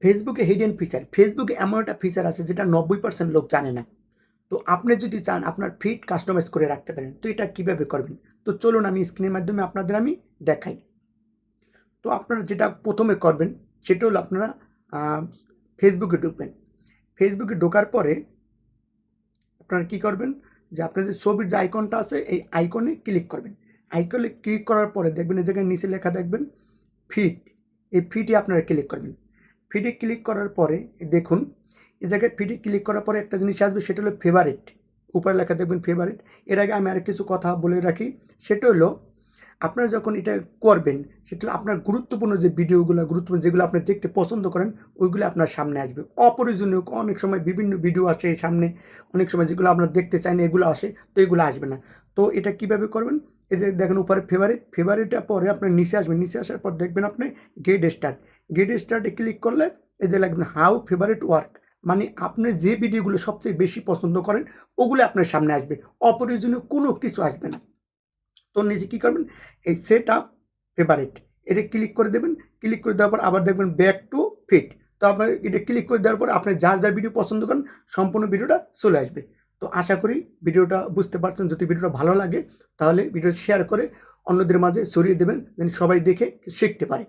ফেসবুকে hidden feature, ফেসবুকে এমন একটা ফিচার আছে যেটা 90% লোক জানে না। তো আপনি যদি চান আপনার ফিড কাস্টমাইজ করে রাখতে পারেন, তো এটা কিভাবে করবেন? তো চলুন আমি স্ক্রিনের মাধ্যমে আপনাদের আমি দেখাই। তো আপনারা যেটা প্রথমে করবেন সেটা হলো আপনারা ফেসবুকে ঢুকবেন। ফেসবুকে ঢোকার পরে আপনারা কি করবেন, যে আপনার যে ছবির যে আইকনটা আছে এই আইকনে ক্লিক করবেন। আইকনে ক্লিক করার পরে দেখবেন এই জায়গায় নিচে লেখা দেখবেন ফিড। এই ফিডে আপনারা ক্লিক করবেন। ফিডে ক্লিক করার পরে দেখুন এই জায়গায় ফিডে ক্লিক করার পরে একটা জিনিস আসবে, সেটা হলো ফেভারিট। উপরে লেখা দেখবেন ফেভারিট। এর আগে আমি আর কিছু কথা বলে রাখি, সেটা হলো আপনারা যখন এটা করবেন সেটা হলো আপনার গুরুত্বপূর্ণ যে ভিডিওগুলো, গুরুত্বপূর্ণ যেগুলো আপনি দেখতে পছন্দ করেন ওইগুলো আপনার সামনে আসবে। অপ্রয়োজনীয় অনেক সময় বিভিন্ন ভিডিও আসে সামনে, অনেক সময় যেগুলো আপনারা দেখতে চান এগুলো আসে, তো এগুলো আসবে না। তো এটা কিভাবে করবেন, এই যে দেখেন উপরে ফেভারিট, ফেভারিটের পরে আপনার নিচে আসবেন, নিচে আসার পর দেখবেন আপনি গেট স্টার্ট। গেট স্টার্টে ক্লিক করলে এই যে লিখবেন হাউ ফেভারিট ওয়ার্ক, মানে আপনি যে ভিডিওগুলো সবচেয়ে বেশি পছন্দ করেন ওগুলো আপনার সামনে আসবে, অপ্রয়োজনীয় কোনো কিছু আসবে না। তো নিচে কী করবেন, এই সেট আপ ফেভারিট এটা ক্লিক করে দেবেন। ক্লিক করে দেওয়ার পর আবার দেখবেন ব্যাক টু ফিট। তো আপনার এটা ক্লিক করে দেওয়ার পর আপনি যার যার ভিডিও পছন্দ করেন সম্পূর্ণ ভিডিওটা চলে আসবে। তো আশা করি ভিডিওটা বুঝতে পারছেন। যদি ভিডিওটা ভালো লাগে তাহলে ভিডিও শেয়ার করে অন্যদের মাঝে ছড়িয়ে দেবেন, যেন সবাই দেখে শিখতে পারে।